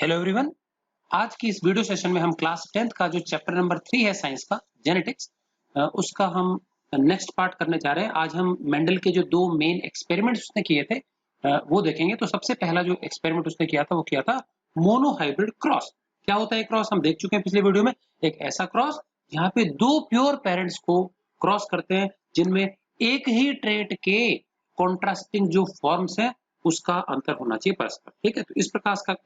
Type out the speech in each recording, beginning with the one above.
Hello everyone. आज की इस वीडियो सेशन में हम क्लास 10th का जो चैप्टर नंबर 3 है साइंस का जेनेटिक्स, उसका हम नेक्स्ट पार्ट करने जा रहे हैं। आज हम मेंडल के जो दो मेन एक्सपेरिमेंट्स उसने किए थे वो देखेंगे। तो सबसे पहला जो एक्सपेरिमेंट उसने किया था वो किया था मोनोहाइब्रिड क्रॉस। क्या होता है क्रॉस? हम देख चुके हैं पिछले वीडियो में। एक ऐसा क्रॉस जहाँ पे दो प्योर पेरेंट्स को क्रॉस करते हैं जिनमें एक ही ट्रेट के कॉन्ट्रास्टिंग जो फॉर्म्स है उसका अंतर होना चाहिए परस्पर। ठीक है, तो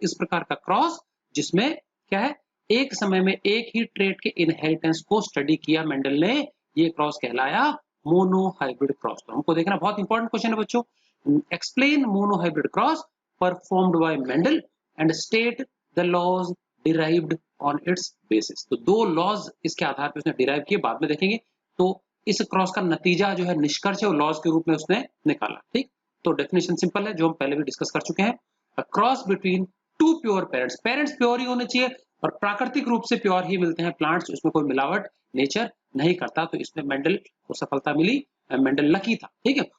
इस प्रकार का क्रॉस जिसमें क्या है, एक समय में एक ही ट्रेट के इनहेरिटेंस को स्टडी किया मेंडल ने, ये क्रॉस कहलाया मोनोहाइब्रिड क्रॉस। तो हमको देखना बहुत इंपॉर्टेंट क्वेश्चन है बच्चों। Explain monohybrid cross performed by Mendel and state the laws derived on its basis. तो दो लॉज इसके आधार पर उसने डिराइव किए, बाद में देखेंगे। तो इस क्रॉस का नतीजा जो है, निष्कर्ष है, वो लॉज के रूप में उसने निकाला। ठीक, तो डेफिनेशन सिंपल है जो हम पहले भी डिस्कस कर चुके हैं। A cross between two pure parents, parents pure ही होने चाहिए और प्राकृतिक रूप से प्योर ही मिलते हैं प्लांट्स, उसमें कोई मिलावट नेचर नहीं करता। तो इसमें मेंडल को सफलता मिली, मेंडल लकी था। ठीक है,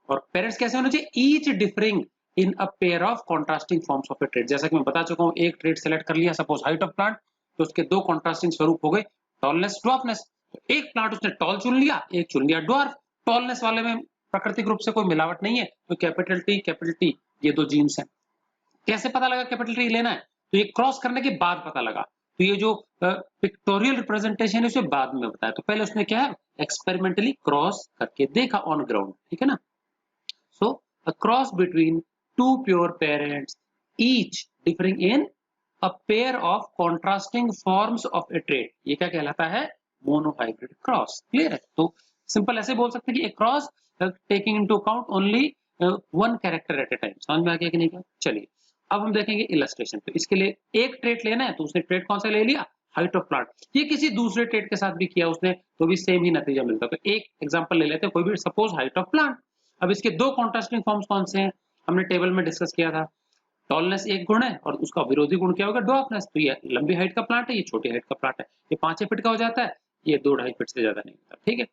और पेरेंट्स कैसे होने चाहिए? Each differing in a pair of contrasting forms of a trait. जैसा कि मैं बता चुका हूं, एक ट्रेट सेलेक्ट कर लिया, सपोज हाइट ऑफ प्लांट, तो उसके दो कॉन्ट्रास्टिंग स्वरूप हो गए, टॉलनेस, ड्वार्फनेस। तो एक प्लांट उसने टॉल चुन लिया, एक चुन लिया ड्वार्फ। टॉलनेस वाले में प्राकृतिक रूप से कोई मिलावट नहीं है, तो कैपिटल टी ये दो जीन्स हैं। कैसे पता लगा कैपिटल टी लेना है? तो ये क्रॉस करने के बाद पता लगा। तो ये जो पिक्टोरियल रिप्रेजेंटेशन है उसे बाद में बताया। तो पहले उसने क्या है, एक्सपेरिमेंटली क्रॉस करके देखा ऑन ग्राउंड। ठीक है ना। So a cross between two pure parents each differing in a pair of contrasting forms of a trait, ये क्या कहलाता है? Monohybrid cross. क्लियर है? तो सिंपल ऐसे बोल सकते हैं कि a cross taking into account only one character at a time. समझ में आ गया कि नहीं? क्या, चलिए अब हम देखेंगे इलस्ट्रेशन। तो इसके लिए एक ट्रेट लेना है, तो उसने ट्रेट कौन सा ले लिया? Height of plant. ये किसी दूसरे ट्रेट के साथ भी किया उसने तो भी सेम ही नतीजा मिलता है। तो एक एग्जांपल ले लेते हैं, कोई भी, सपोज हाइट ऑफ प्लांट। अब इसके दो कॉन्ट्रास्टिंग फॉर्म्स कौन से हैं? हमने टेबल में डिस्कस किया था। टॉलनेस एक गुण है और उसका विरोधी गुण क्या होगा? ड्वार्फनेस। तो ये लंबी हाइट का प्लांट है, ये छोटी हाइट का प्लांट है। ये 5 फीट का हो जाता है, ये 2-2.5 फीट से ज्यादा नहीं होता। ठीक है,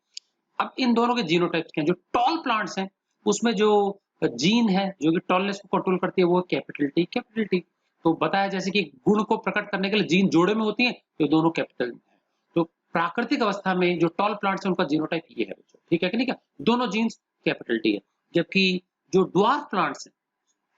अब इन दोनों के जीनोटाइप्स क्या हैं? जो टॉल प्लांट्स हैं उसमें जो जीन है जो कि टॉलनेस को कंट्रोल करती है वो कैपिटल टी। कैपिटल टी तो बताया जैसे कि गुण को प्रकट करने के लिए जीन जोड़े में होती है, तो दोनों कैपिटल है। तो प्राकृतिक अवस्था में जो टॉल प्लांट्स है उनका जीनोटाइप ये है बच्चों। ठीक है कि नहीं? क्या दोनों जीन्स कैपिटल टी है, जबकि जो ड्वार्फ प्लांट्स है,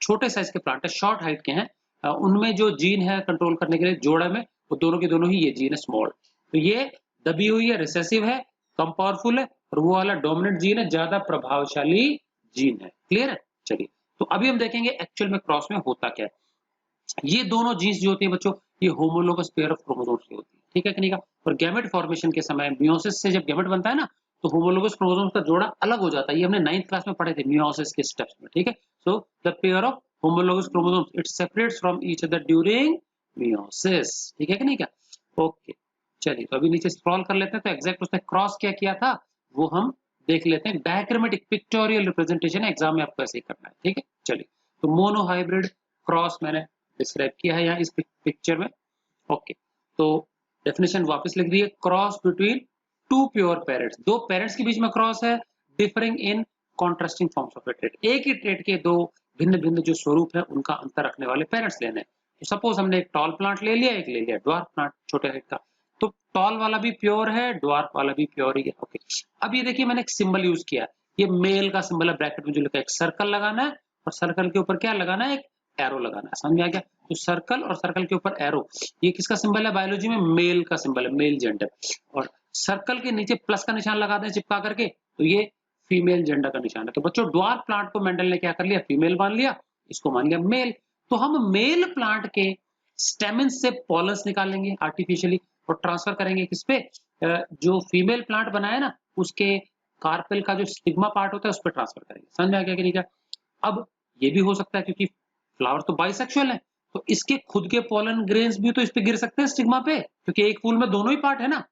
छोटे साइज के प्लांट है, शॉर्ट हाइट के हैं, उनमें जो जीन है कंट्रोल करने के लिए जोड़े में, वो दोनों के दोनों ही ये जीन है स्मॉल। तो ये दबी हुई है, रिसेसिव है, कम पावरफुल है, और वो वाला डोमिनेंट जीन है, ज्यादा प्रभावशाली जीन है। क्लियर है? चलिए, तो अभी हम देखेंगे एक्चुअल में क्रॉस में होता क्या है। ये दोनों जीन्स जो होती है बच्चों, ये होमोलोगस पेयर ऑफ क्रोमोसोम्स की होती है। ठीक है कि नहीं का? और गैमेट फॉर्मेशन के समय, मियोसिस से जब गैमेट बनता है ना, तो होमोलोगस क्रोमोसोम्स का जोड़ा अलग हो जाता है। ये हमने 9th क्लास में पढ़े थे मियोसिस के स्टेप्स में। ठीक है, so the pair of homologous chromosomes it separates from each other during meiosis। ठीक है कि नहीं क्या? ओके, चलिए तो अभी नीचे स्क्रॉल कर लेते हैं। तो एग्जैक्ट उसने क्रॉस क्या किया था वो हम देख लेते हैं। डायग्रामेटिक पिक्टोरियल रिप्रेजेंटेशन है, एग्जाम में आपको ऐसे ही करना है। ठीक है, चलिए तो मोनोहाइब्रिड क्रॉस मैंने डिस्क्राइब किया है यहाँ इस पिक्चर में। ओके, तो डेफिनेशन वापस लिख दिए। Cross between two pure parents, दो पेरेंट्स के बीच में क्रॉस है, differing in contrasting forms of a trait. एक ही ट्रेट के दो भिन्न भिन्न जो स्वरूप है उनका अंतर रखने वाले पेरेंट्स लेने हैं। तो सपोज हमने एक टॉल प्लांट ले लिया, एक ले लिया ड्वार्फ प्लांट, छोटे हाइट का। तो टॉल वाला भी प्योर है, ड्वार्फ वाला भी प्योर ही है। ओके, अब ये देखिए मैंने एक सिंबल यूज किया, ये मेल का सिंबल है, ब्रैकेट में जो लिखा है। एक सर्कल लगाना है और सर्कल के ऊपर क्या लगाना है? एक एरो लगाना है। समझ में आ गया? तो सर्कल और सर्कल के ऊपर एरो, ये किसका सिंबल है? बायोलॉजी में मेल का सिंबल है, मेल जेंडर। और सर्कल के नीचे प्लस का निशान लगा दें चिपका करके, तो ये फीमेल जेंडर का निशान है। तो बच्चों ड्वार्फ प्लांट को मेंडल ने क्या कर लिया? फीमेल मान लिया, इसको मान लिया मेल। तो हम मेल प्लांट के स्टेमिन से पॉलन्स निकालेंगे आर्टिफिशियली और ट्रांसफर करेंगे किस पे? जो फीमेल प्लांट बनाया ना उसके कार्पेल का जो स्टिग्मा पार्ट होता है उस पर ट्रांसफर करेंगे। समझ में आ गया कि नहीं? क्या अब ये भी हो सकता है क्योंकि फ्लावर तो बाइसेक्सुअल है, तो इसके खुद के पॉलन ग्रेन्स भी तो इस पे गिर सकते हैं स्टिग्मा पे, क्योंकि एक फूल में दोनों ही पार्ट है ना।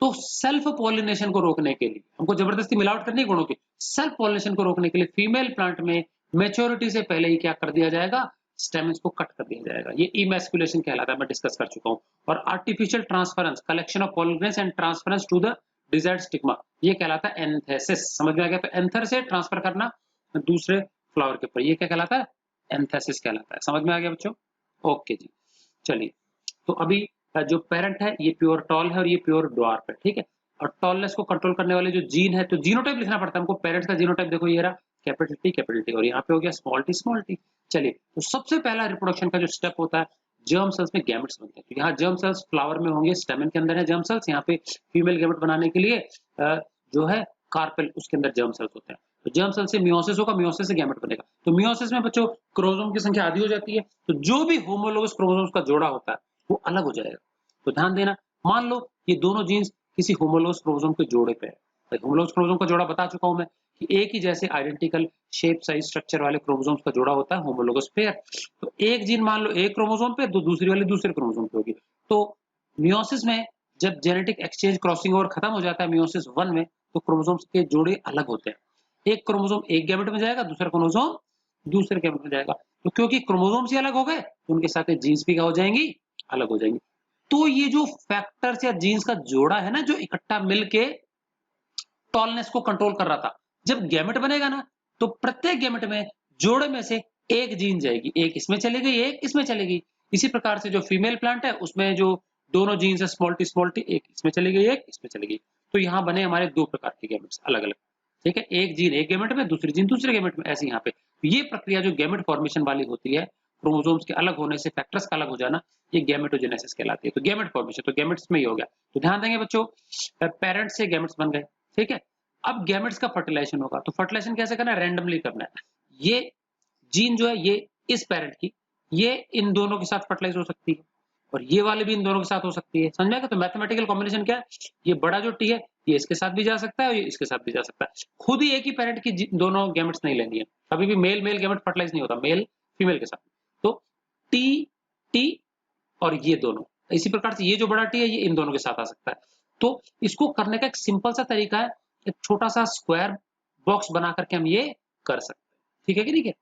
तो सेल्फ पॉलिनेशन को रोकने के लिए हमको जबरदस्ती मिलावट करनी है गुणों की। सेल्फ पॉलिनेशन को रोकने के लिए फीमेल प्लांट में मैच्योरिटी से पहले ही क्या कर दिया जाएगा? स्टेमन्स को कट कर दिया जाएगा। ये इमैस्कुलेशन कहलाता है, मैं डिस्कस कर चुका हूं। और artificial transference, collection of pollen grains and transference to the desired stigma, ये कहलाता है एंथेसिस। समझ में आ गया? तो एंथर से ट्रांसफर करना दूसरे फ्लावर के ऊपर, ये क्या कहलाता है? एंथेसिस कहलाता है। समझ में आ गया बच्चों? ओके जी, चलिए। तो अभी जो पेरेंट है ये प्योर टॉल है और ये प्योर ड्वार्फ है, ठीक है? और टॉलनेस को कंट्रोल करने वाले जो जीन है, तो जीनोटाइप लिखना पड़ता है हमको। पेरेंट्स का जीनोटाइप देखो ये रहा, कैपिटल टी, और यहाँ पे हो गया स्मॉल टी स्मॉल टी। चलिए, तो सबसे पहला रिप्रोडक्शन का जो स्टेप होता है, जर्म सेल्स में गैमेट्स बनते हैं। तो यहाँ जर्म सेल्स फ्लावर में होंगे, स्टेमन के अंदर है जर्म सेल्स, यहाँ पे फीमेल गैमेट बनाने के लिए जो है कार्पेल, उसके अंदर जर्म सेल्स होते हैं। तो जर्म सेल से मियोसिस होगा, मियोसिस से गैमेट बनेगा। तो मियोसिस में बच्चों क्रोमोसोम की संख्या आधी हो जाती है, तो जो भी होमोलोगस क्रोमोसोम्स का जोड़ा होता है वो अलग हो जाएगा। तो ध्यान देना, मान लो ये दोनों जीन्स किसी होमोलोगस क्रोमोसोम के जोड़े पे है। होमोलोगस क्रोमोसोम का जोड़ा बता चुका हूं मैं कि एक ही जैसे आइडेंटिकल शेप साइज स्ट्रक्चर वाले क्रोमोसोम्स का जोड़ा होता है होमोलोगस पेयर। तो एक जीन मान लो एक क्रोमोसोम पे, तो दूसरी वाली दूसरे क्रोमोसोम पे होगी। तो मियोसिस में जब जेनेटिक एक्सचेंज क्रॉसिंग ओवर खत्म हो जाता है मियोसिस 1 में, तो क्रोमोसोम्स के जोड़े अलग होते हैं। एक क्रोमोसोम एक गैमेट में जाएगा, दूसरा क्रोमोसोम दूसरे गैमेट में जाएगा। तो क्योंकि क्रोमोसोम्स ही अलग हो गए, तो उनके साथ जीन्स भी क्या हो जाएंगी, अलग हो जाएंगी। तो ये जो फैक्टर्स या जीन्स का जोड़ा है ना, जो इकट्ठा मिलके टॉलनेस को कंट्रोल कर रहा था, जब गैमेट बनेगा ना, तो प्रत्येक गैमेट में जोड़े में से एक जीन जाएगी, एक इसमें चली गई, एक इसमें चलेगी। इसी प्रकार से जो फीमेल प्लांट है उसमें जो दोनों जीन्स है स्मॉल टी, एक इसमें चली गई, एक इसमें चली गई। तो यहाँ बने हमारे दो प्रकार के गैमेट्स अलग अलग, ठीक है? एक जीन एक गैमेट में, दूसरी जीन दूसरे गैमेट में, ऐसे यहाँ पे। ये प्रक्रिया जो गैमेट फॉर्मेशन वाली होती है, क्रोमोसोम्स के अलग होने से, फैक्टर्स का अलग हो जाना, ये गैमेटोजेनेसिस कहलाती है। तो गैमेट फॉर्मेशन, तो गैमेट्स में ही हो गया। तो ध्यान देंगे बच्चों, पेरेंट्स से गैमेट्स बन गए, ठीक है? अब गैमेट्स का फर्टिलाइजेशन होगा। तो फर्टिलाइजेशन कैसे करना है, रैंडमली करना है। ये जीन जो है ये इस पेरेंट की, ये इन दोनों के साथ फर्टिलाइज हो सकती है, और ये वाले भी इन दोनों के साथ हो सकती है। समझ में आएगा? तो मैथमेटिकल कॉम्बिनेशन क्या है, ये बड़ा जो टी है ये इसके साथ भी जा सकता है और ये इसके साथ भी जा सकता है। खुद ही एक ही पेरेंट की दोनों गैमेट्स नहीं लेनी है, कभी भी मेल मेल गैमेट फर्टिलाइज नहीं होता मेल फीमेल के साथ। तो टी टी और ये दोनों, इसी प्रकार से ये जो बड़ा टी है ये इन दोनों के साथ आ सकता है। तो इसको करने का एक सिंपल सा तरीका है, एक छोटा सा स्क्वायर बॉक्स बना करके हम ये कर सकते हैं, ठीक है कि नहीं है?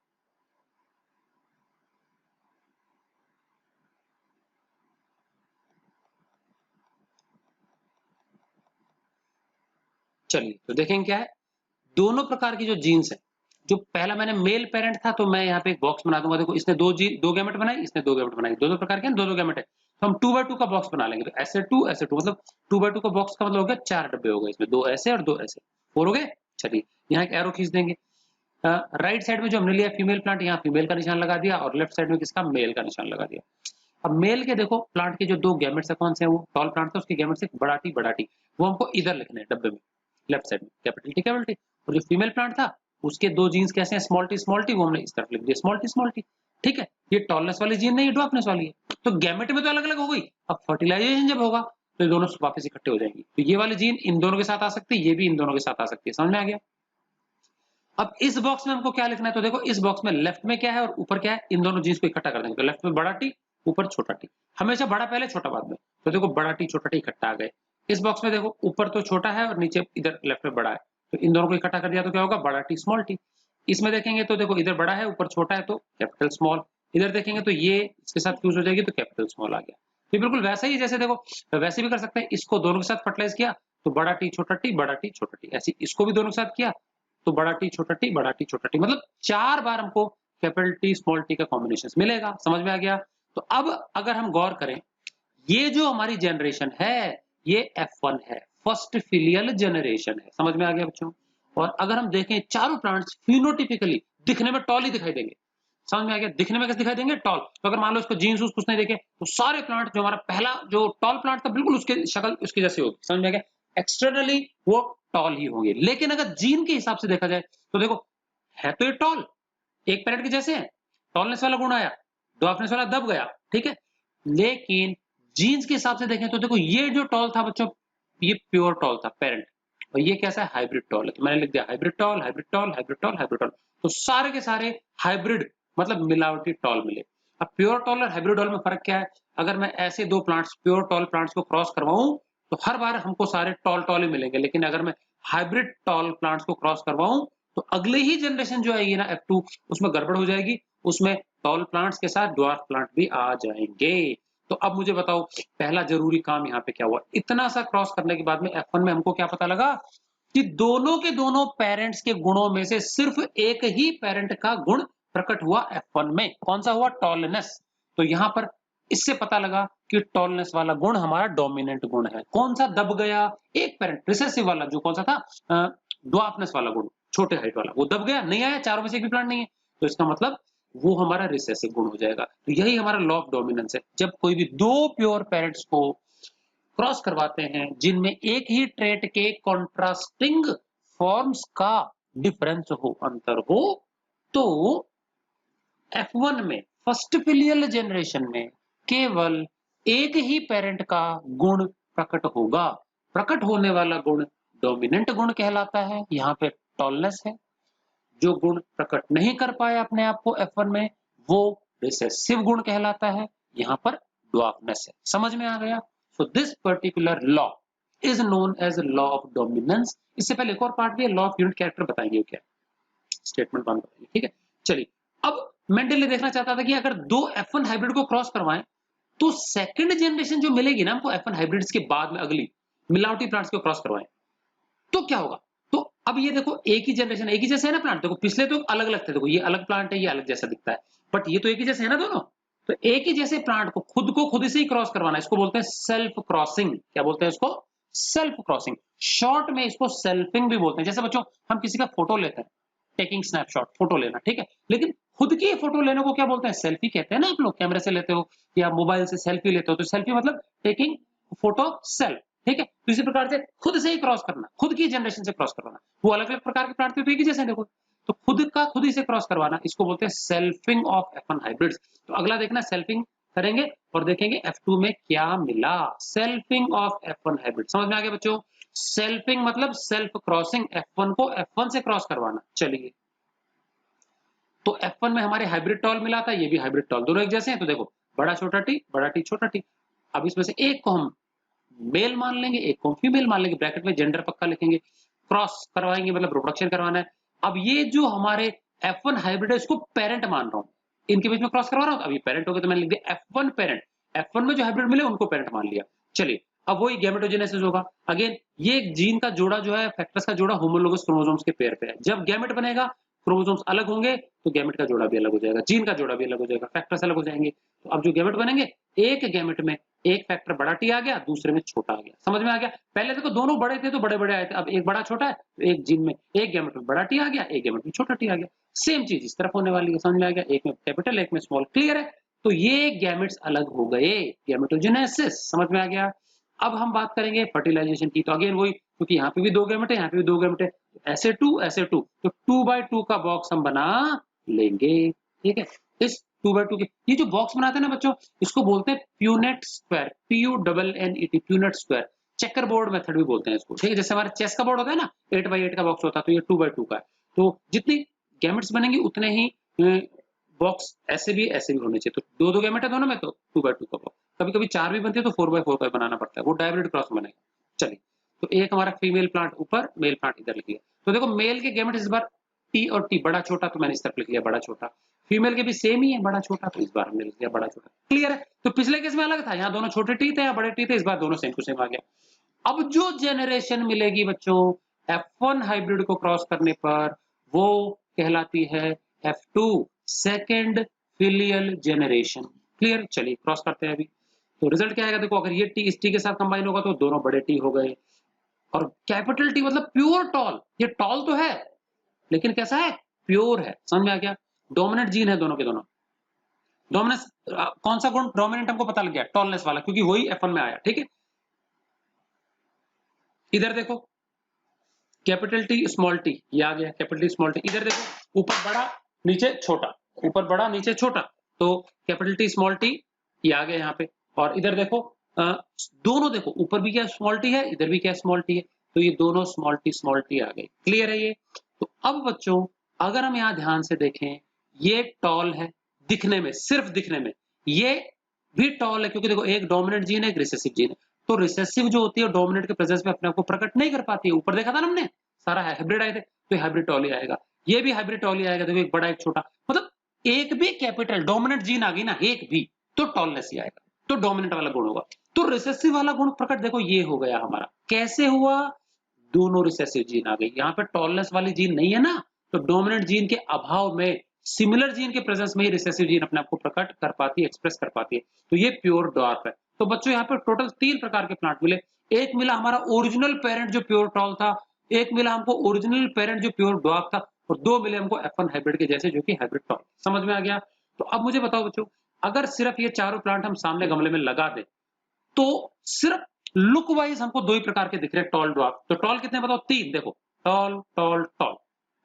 चलिए, तो देखेंगे क्या है, दोनों प्रकार की जो जीन्स है, जो पहला मैंने मेल पेरेंट था, तो मैं यहाँ पे एक बॉक्स बना दूंगा। देखो इसने दो गैमेट बनाई, इसने दो गैमेट बनाई, दोनों प्रकार के दो गैमेट है, तो हम 2x2 का बॉक्स बना लेंगे। तो ऐसे टू मतलब 2x2 का बॉक्स का मतलब हो गया 4 डब्बे हो गए, इसमें दो ऐसे और दो ऐसे, 4 हो गए। चलिए, यहाँ एक एरो खींच देंगे। राइट साइड में जो हमने लिया फीमेल प्लांट, यहाँ फीमेल का निशान लगा दिया, और लेफ्ट साइड में किसका, मेल का निशान लगा दिया। अब मेल के देखो प्लांट के जो दो गैमेट्स है, कौन से हैं वो, टॉल प्लांट था, उसके गैमेट्स एक बड़ा टी, वो हमको इधर लिखने हैं डब्बे में, लेफ्ट साइड में कैपिटल टी। और जो फीमेल प्लांट था उसके दो जीन्स कैसे हैं, स्मॉल टी, वो हमने इस तरफ लिख दिया स्मॉल टी, ठीक है? ये टॉलनेस वाली जीन नहीं, ये ड्वार्फनेस वाली है। तो गैमेट में तो अलग अलग हो गई, अब फर्टिलाइजेशन जब होगा तो ये दोनों वापस इकट्ठे हो जाएंगी। तो ये वाली जीन इन दोनों के साथ आ सकती है, ये भी इन दोनों के साथ आ सकती है। समझ में आ गया? अब इस बॉक्स में हमको क्या लिखना है, तो देखो इस बॉक्स में लेफ्ट में क्या है और ऊपर क्या है, इन दोनों जीन्स को इकट्ठा कर देंगे। तो लेफ्ट में बड़ा टी, ऊपर छोटा टी, हमेशा बड़ा पहले छोटा बाद में। तो देखो बड़ा टी छोटा टी इकट्ठा आ गए। इस बॉक्स में देखो ऊपर तो छोटा है और नीचे इधर लेफ्ट में बड़ा है, तो इन दोनों को इकट्ठा कर दिया तो क्या होगा, बड़ा टी स्मॉल टी। इसमें देखेंगे तो देखो इधर बड़ा है ऊपर छोटा है, तो कैपिटल स्मॉल। इधर देखेंगे तो ये इसके साथ फ्यूज हो जाएगी, तो कैपिटल स्मॉल आ गया। ये बिल्कुल वैसा ही जैसे देखो, वैसे भी कर सकते हैं, इसको दोनों के साथ फर्टिलाइज किया तो बड़ा टी छोटा टी, बड़ा टी छोटा टी, ऐसे इसको भी दोनों के साथ किया तो बड़ा टी छोटा टी, बड़ा टी छोटा टी, मतलब 4 बार हमको कैपिटल टी स्मॉल टी का कॉम्बिनेशन मिलेगा। समझ में आ गया? तो अब अगर हम गौर करें, ये जो हमारी जनरेशन है ये F1 है, फर्स्ट फिलियल जनरेशन है। समझ में आ गया बच्चों? और अगर हम देखें चारों प्लांट्स फिनोटिपिकली दिखने में टॉल ही दिखाई देंगे। समझ में आ गया? दिखने में कैसे दिखाई देंगे, टॉल। तो अगर मान लो इसको जीन्स कुछ नहीं देखे तो सारे प्लांट, जो हमारा पहला जो टॉल प्लांट था बिल्कुल उसके शक्ल उसकी जैसे होगी। समझ में आ गया? एक्सटर्नली वो टॉल ही होंगे, लेकिन अगर जीन के हिसाब से देखा जाए तो देखो है तो ये टॉल, एक पेरेंट के जैसे है, टॉलनेस वाला गुण आया, ड्वार्फनेस वाला दब गया, ठीक है? लेकिन जीन्स के हिसाब से देखें तो देखो ये जो टॉल था बच्चों, ये प्योर टॉल था पेरेंट, और ये कैसा है, हाइब्रिड टॉल है। तो मैंने लिख दिया hybrid tall, hybrid tall, hybrid tall, hybrid tall. तो सारे के सारे हाइब्रिड मतलब मिलावटी टॉल मिले। अब प्योर टॉल और हाइब्रिड टॉल में फर्क क्या है, अगर मैं ऐसे दो प्लांट्स प्योर टॉल प्लांट्स को क्रॉस करवाऊं तो हर बार हमको सारे टॉल टॉल ही मिलेंगे, लेकिन अगर मैं हाइब्रिड टॉल प्लांट्स को क्रॉस करवाऊं तो अगले ही जनरेशन जो आएगी ना F2, उसमें गड़बड़ हो जाएगी, उसमें टॉल प्लांट्स के साथ ड्वार्फ प्लांट भी आ जाएंगे। तो अब मुझे बताओ पहला जरूरी काम यहाँ पे क्या हुआ, इतना सा क्रॉस करने के बाद में F1 में हमको क्या पता लगा कि दोनों के दोनों पेरेंट्स के गुणों में से सिर्फ एक ही पेरेंट का गुण प्रकट हुआ F1 में। कौन सा हुआ, टॉलनेस। तो यहाँ पर इससे पता लगा कि टॉलनेस वाला गुण हमारा डोमिनेंट गुण है। कौन सा दब गया? एक पेरेंट रिसेसिव वाला, जो कौन सा था, ड्वार्फनेस वाला गुण, छोटे हाइट वाला, वो दब गया, नहीं आया, चारों में से एक भी प्लांट नहीं है, तो इसका मतलब वो हमारा रिसेसिव गुण हो जाएगा। तो यही हमारा लॉ ऑफ डोमिनेंस है। जब कोई भी दो प्योर पेरेंट्स को क्रॉस करवाते हैं जिनमें एक ही ट्रेट के कॉन्ट्रास्टिंग फॉर्म्स का डिफरेंस हो, अंतर हो, तो F1 में फर्स्ट फिलियल जनरेशन में केवल एक ही पेरेंट का गुण प्रकट होगा। प्रकट होने वाला गुण डोमिनेंट गुण कहलाता है। यहाँ पे टॉलनेस है। जो गुण प्रकट नहीं कर पाया अपने आप को F1 में, वो रिसेसिव गुण कहलाता है। यहाँ पर ड्वार्फनेस है। समझ में आ गया? So this particular law is known as law of dominance. इससे पहले एक और पार्ट भी है, लॉ ऑफ यूनिट कैरेक्टर बताएंगे क्या, स्टेटमेंट 1 बताएंगे। ठीक है, चलिए। अब मेंडल ये देखना चाहता था कि अगर दो F1 हाइब्रिड को क्रॉस करवाएं तो सेकंड जनरेशन जो मिलेगी ना हमको F1 हाइब्रिड्स के बाद में, अगली मिलावटी प्लांट्स को क्रॉस करवाएं तो क्या होगा? तो अब ये देखो, एक ही जनरेशन, एक ही जैसे है ना प्लांट। देखो पिछले तो अलग अलग थे, देखो ये अलग प्लांट है, ये अलग जैसा दिखता है, बट ये तो एक ही जैसे है ना दोनों। तो एक ही जैसे प्लांट को खुद से ही क्रॉस करवाना, इसको बोलते हैं सेल्फ क्रॉसिंग। क्या बोलते हैं इसको? Self crossing. शॉर्ट में इसको सेल्फिंग भी बोलते हैं। जैसे बच्चों हम किसी का फोटो लेते हैं, टेकिंग स्नैपशॉट, फोटो लेना, ठीक है, लेकिन खुद की फोटो लेने को क्या बोलते हैं? सेल्फी कहते हैं ना। आप लोग कैमरे से लेते हो या मोबाइल से सेल्फी लेते हो, तो सेल्फी मतलब टेकिंग फोटो सेल्फ, ठीक है। तो इसी प्रकार से खुद से ही क्रॉस करना, खुद की जनरेशन से क्रॉस करवाना। वो अलग अलग प्रकार के प्लांट थे तो एक ही जैसे देखो, तो खुद का खुद ही से क्रॉस करवाना, इसको बोलते हैं सेल्फिंग ऑफ F1 हाइब्रिड्स। तो अगला देखना, सेल्फिंग करेंगे और देखेंगे F2 में क्या मिला। सेल्फिंग ऑफ F1 हाइब्रिड, समझ में आ गया बच्चों? सेल्फिंग मतलब सेल्फ क्रॉसिंग, F1 को F1 से क्रॉस करवाना। चलिए, तो F1 में हमारे हाइब्रिड टॉल मिला था, ये भी हाइब्रिड टॉल, दोनों एक जैसे हैं। तो देखो, बड़ा छोटा टी, बड़ा टी छोटा टी। अब इसमें से एक को हम मेल मान लेंगे, एक को फीमेल मान लेंगे, ब्रैकेट में जेंडर पक्का लिखेंगे। क्रॉस करवाएंगे मतलब रिप्रोडक्शन करवाना है। अब ये जो हमारे F1 हाइब्रिड है, इसको पेरेंट मान रहा हूं, इनके बीच में क्रॉस करवा रहा हूं। अब ये पेरेंट हो गए तो मैंने लिख दिया F1 पेरेंट। F1 में जो हाइब्रिड मिले उनको पेरेंट मान लिया। चलिए, अब वही गैमेटोजेनेसिस होगा। अगेन ये जीन का जोड़ा जो है, फैक्टर्स का जोड़ा होमोलोगस क्रोमोसोम्स के पेयर पे है। जब गैमेट बनेगा, क्रोमोसोम्स अलग होंगे तो गैमेट का जोड़ा भी अलग हो जाएगा, जीन का जोड़ा भी अलग हो जाएगा, फैक्टर्स अलग हो जाएंगे। तो अब जो गैमेट बनेंगे, एक गैमेट में एक फैक्टर बड़ा टी आ गया, दूसरे में छोटा आ गया। समझ में आ गया? पहले देखो दोनों बड़े थे तो बड़े बड़े आए थे, अब एक बड़ा छोटा है तो एक जीन में, एक गैमेट में बड़ा टी आ गया, एक गैमेट में छोटा टी आ गया। सेम चीज इस तरफ होने वाली है। समझ में आ गया? एक में कैपिटल, एक में स्मॉल। क्लियर है? तो ये गैमेट्स अलग हो गए, गैमेटोजेनेसिस। समझ में आ गया? अब हम बात करेंगे फर्टिलाइजेशन की। तो अगेन वही, क्योंकि यहाँ पे भी दो गैमेट है, यहाँ पे भी दो गैमेट है, ऐसे टू ऐसे टू, तो 2x2 का बॉक्स हम बना लेंगे। ठीक है, इस 2x2 के ये जो बॉक्स बनाते हैं ना बच्चों, इसको बोलते हैं Punnett square, PUNNET, Punnett square. Checker board method भी बोलते हैं इसको। ठीक है, जैसे हमारे चेस का बोर्ड होता है ना, 8x8 का बॉक्स होता है, तो ये 2x2 का है। तो जितनी गैमेट्स बनेंगे उतने ही बॉक्स ऐसे भी होने चाहिए। तो दो दो गैमेट है दोनों में, तो 2x2 का बॉक्स। कभी कभी 4 भी बनती है तो 4x4 का बनाना पड़ता है, वो डायब्रिड क्रॉस बनेगा। चलिए, तो एक हमारा फीमेल प्लांट ऊपर, मेल प्लांट इधर लिख लिया। तो देखो मेल के गैमेट इस बार टी और टी, बड़ा छोटा, तो मैंने इस तरफ लिख लिया बड़ा छोटा। फीमेल के भी सेम ही है, बड़ा छोटा, तो इस बार हमने लिख दिया बड़ा छोटा। क्लियर है? तो पिछले केस में अलग था, यहाँ दोनों छोटे टी थे, यहाँ बड़े टी थे, इस बार दोनों सेम टू सेम आ गया। अब जो जनरेशन मिलेगी बच्चों F1 हाइब्रिड को क्रॉस करने पर, वो कहलाती है F2 second filial generation. Clear? चलिए क्रॉस करते हैं अभी। तो रिजल्ट क्या आएगा? देखो, अगर ये टी इस टी के साथ कंबाइन होगा तो दोनों बड़े टी हो गए। और कैपिटल टी मतलब प्योर टॉल। ये टॉल तो है लेकिन कैसा है? प्योर है। समझ में आ गया? डोमिनेंट जीन है दोनों के दोनों। डोमिनेंस कौन सा गुण डोमिनेंट हमको पता लग गया, टॉलनेस वाला, क्योंकि वही F1 में आया। ठीक है, इधर देखो कैपिटल टी स्मॉल टी, ये आ गया कैपिटल टी स्मॉल टी। इधर देखो ऊपर बड़ा नीचे छोटा, ऊपर बड़ा नीचे छोटा, तो कैपिटल टी स्मॉल टी ये आ गया यहाँ पे। और इधर देखो दोनों देखो, ऊपर भी क्या स्मॉल टी है, इधर भी क्या स्मॉल टी है, तो ये दोनों स्मॉल टी आ गए। क्लियर है ये? तो अब बच्चों अगर हम यहाँ ध्यान से देखें, ये टॉल है दिखने में, सिर्फ दिखने में ये भी टॉल है, क्योंकि देखो एक डोमिनेंट जीन है, एक रिसेसिव जीन है। तो रिसेसिव जो होती है डोमिनेंट के प्रेजेंस में अपने आप को प्रकट नहीं कर पाती है। ऊपर देखा था ना हमने, सारा हाइब्रिड आए थे, तो हाइब्रिड टॉल ही आएगा, ये भी हाइब्रिड टॉल ही आएगा। देखो एक बड़ा एक छोटा, मतलब एक भी कैपिटल डोमिनेंट जीन आ गई ना, एक भी, तो टॉलनेस ही आएगा, तो डोमिनेंट वाला गुण होगा। तो रिसेसिव वाला गुण प्रकट देखो ये हो गया हमारा। कैसे हुआ? दोनों रिसेसिव जीन आ गई। यहाँ पे टॉलनेस वाली जीन नहीं है ना, तो डोमिनेंट जीन के अभाव में सिमिलर जीन के प्रेजेंस में ही रिसेसिव जीन अपने आप को प्रकट कर पाती है, एक्सप्रेस कर पाती है। तो ये प्योर ड्वार्फ है। तो बच्चों यहाँ पर टोटल 3 प्रकार के प्लांट मिले। एक मिला हमारा ओरिजिनल पेरेंट जो प्योर टॉल था, एक मिला हमको ओरिजिनल पेरेंट जो प्योर ड्वार्फ था, और 2 मिले हमको F1 हाइब्रिड के जैसे जो कि हाइब्रिड टॉल। समझ में आ गया? तो अब मुझे बताओ बच्चों, अगर सिर्फ ये चारों प्लांट हम सामने गमले में लगा दें, तो सिर्फ लुक वाइज हमको 2 ही प्रकार के दिख रहे हैं, टॉल ड्वार्फ। तो टॉल कितने बताओ? 3। देखो, टॉल टॉल टॉल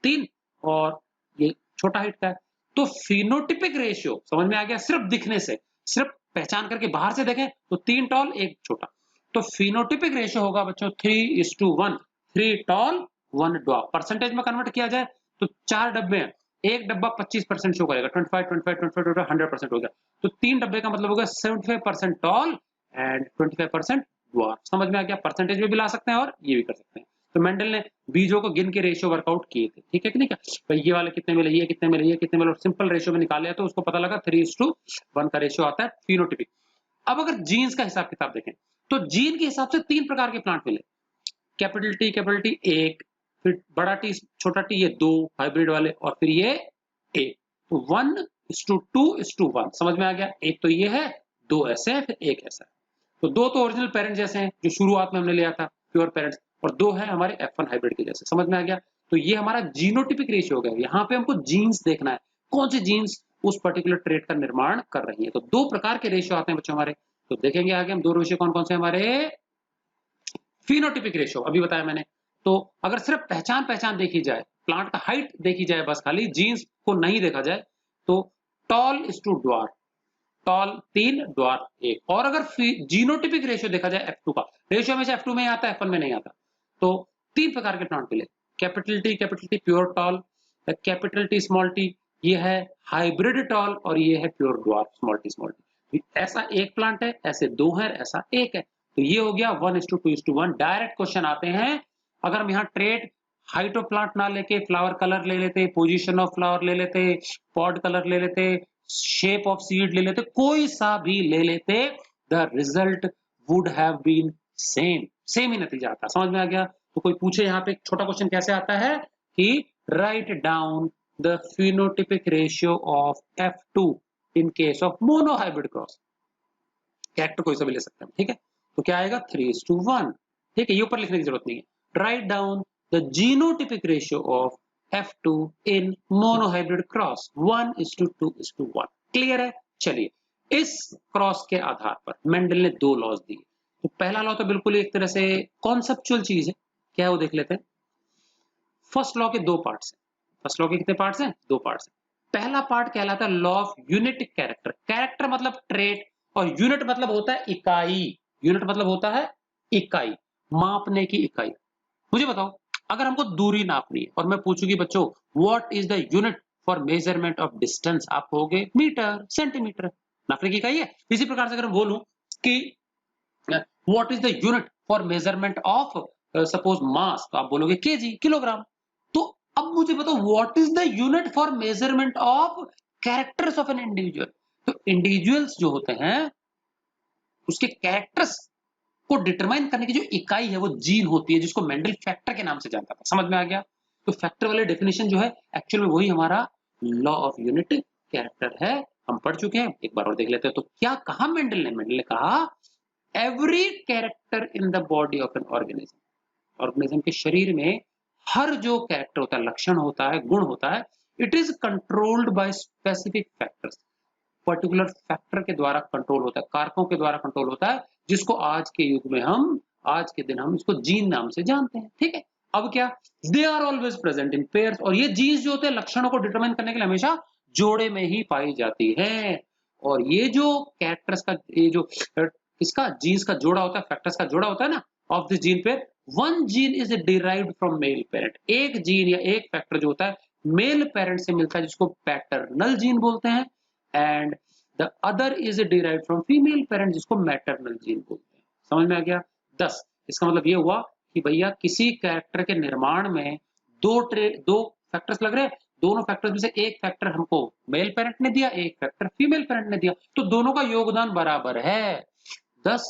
3, और ये छोटा हाइट का है। तो फिनोटिपिक रेशियो समझ में आ गया? सिर्फ दिखने से, सिर्फ पहचान करके बाहर से देखें तो 3 टॉल 1 छोटा। तो फिनोटिपिक रेशियो होगा बच्चों 3:1, 3 टॉल 1 ड्वार्फ। परसेंटेज में कन्वर्ट किया जाए तो 4 डब्बे हैं, एक डब्बा 25% शो करेगा, 25 25 25 100% हो गया। तो 3 डब्बे का मतलब होगा 75% टॉल एंड 25% ड्वार्फ। समझ में आ गया? परसेंटेज में भी ला सकते हैं और ये भी कर सकते हैं। तो मेंडल ने बीजों को गिन के रेशियो वर्कआउट किए थे, ठीक है कि नहीं? भाई ये वाले कितने मिले, ये कितने मिले, ये कितने मिले, और सिंपल रेशियो में निकाले तो उसको पता लगा 3:1 का रेशियो आता है फिनोटिपिक। अब अगर जीन्स का हिसाब किताब देखें तो जीन के हिसाब से 3 प्रकार के प्लांट मिले। कैपिटल टी 1, फिर बड़ा टी छोटा टी, ये 2 हाइब्रिड वाले, और फिर ये ए। तो 1:2:1 समझ में आ गया? एक तो ये है, 2 ऐसे है, फिर एक ऐसा है। तो 2 तो ओरिजिनल पेरेंट जैसे हैं जो शुरुआत में हमने लिया था, प्योर पेरेंट्स, और 2 है हमारे F1 हाइब्रिड के जैसे। समझ में आ गया? तो ये हमारा जीनोटिपिक रेशियो हो गया। यहाँ पे हमको जीन्स देखना है, कौन सी जीन्स उस पर्टिकुलर ट्रेट का निर्माण कर रही है। तो 2 प्रकार के रेशियो आते हैं बच्चों हमारे। तो देखेंगे आगे हम 2 रेशियो कौन कौन से हमारे। फिनोटिपिक रेशियो अभी बताया मैंने। तो अगर सिर्फ पहचान देखी जाए, प्लांट का हाइट देखी जाए बस, खाली जीन्स को नहीं देखा जाए, तो tall is to dwarf, tall 3 dwarf 1। और अगर जीनोटिपिक रेशियो देखा जाए F2 का, रेशियो हमेशा F2 में ही आता है, F1 में नहीं आता। तो 3 प्रकार के प्लांट मिले, capital T pure tall, capital T small T ये है हाइब्रिड टॉल, और ये है प्योर ड्वार्फ स्मॉल टी। ऐसा एक प्लांट है, ऐसे 2 है, ऐसा एक है। तो ये हो गया 1:2:1। डायरेक्ट क्वेश्चन आते हैं। अगर हम यहाँ ट्रेड हाइट ऑफ प्लांट ना लेके फ्लावर कलर ले लेते, पोजीशन ऑफ फ्लावर ले लेते, पॉड कलर ले लेते, शेप ऑफ सीड ले लेते, कोई सा भी ले लेते, the result would have been same ही नतीजा आता। समझ में आ गया? तो कोई पूछे यहाँ पे छोटा क्वेश्चन कैसे आता है कि write down the phenotypic ratio of F2 in case of monohybrid cross. Character कोई सा भी ले सकते हैं, ठीक है? तो क्या आएगा 3:1, ठीक है? ये ऊपर लिखने की जरूरत नहीं है। Write down the genotypic ratio of F2 in monohybrid cross 1:2:1। Clear है? चलिए इस क्रॉस के आधार पर मेंडल ने 2 लॉज दिए। तो पहला लॉ तो बिल्कुल एक तरह से कॉन्सेप्चुअल चीज है, क्या है वो देख लेते हैं। फर्स्ट लॉ के 2 पार्ट्स हैं। फर्स्ट लॉ के कितने पार्ट्स हैं? 2 पार्ट्स हैं। पहला पार्ट कहलाता है law of unit character. Character मतलब ट्रेट, और यूनिट मतलब होता है इकाई। यूनिट मतलब होता है इकाई, मापने की इकाई। मुझे बताओ, अगर हमको दूरी नापनी है और मैं पूछूंगी बच्चों what is the unit for measurement of distance, आप कहोगे मीटर, सेंटीमीटर, नापने की इकाई है। इसी प्रकार से अगर मैं बोलूं कि what is the unit for measurement of suppose mass, तो आप बोलोगे केजी, किलोग्राम। तो अब मुझे बताओ what is the unit for measurement of characters of an individual. तो इंडिविजुअल्स जो होते हैं उसके कैरेक्टर्स को डिटरमाइन करने की जो इकाई है वो जीन होती है, जिसको मेंडल फैक्टर के नाम से जानता था। समझ में आ गया? तो फैक्टर वाले डेफिनेशन जो है एक्चुअल में वही हमारा लॉ ऑफ यूनिट कैरेक्टर है। हम पढ़ चुके हैं, एक बार और देख लेते हैं। तो क्या कहा मेंडल ने? मेंडल ने कहा every character in the body of an organism. Organism के शरीर में हर जो कैरेक्टर होता है, लक्षण होता है, गुण होता है, it is controlled by specific factors. Particular factor के द्वारा कंट्रोल होता है, कारकों के द्वारा कंट्रोल होता है, जिसको आज के युग में हम, आज के दिन हम इसको जीन नाम से जानते हैं, ठीक है? अब क्या, they are always present in pairs, और ये जीन्स जो होते हैं लक्षणों को डिटरमाइन करने के लिए हमेशा जोड़े में ही पाई जाती है। और ये जो कैरेक्टर्स का, ये जो इसका जीन्स का जोड़ा होता है, फैक्टर्स का जोड़ा होता है ना, of this gene pair, one gene is derived from male parent. एक जीन या एक फैक्टर जो होता है मेल पेरेंट से मिलता है, जिसको पैटर्नल जीन बोलते हैं, and the other is derived from female parent, जिसको मैटरनल जीन बोलते हैं। समझ में आ गया? 10। इसका मतलब ये हुआ कि भैया किसी कैरेक्टर के निर्माण में दो फैक्टर्स लग रहे हैं, दोनों फैक्टर्स में से एक फैक्टर हमको मेल पेरेंट ने दिया, एक फैक्टर फीमेल पेरेंट ने दिया, तो दोनों का योगदान बराबर है। Thus,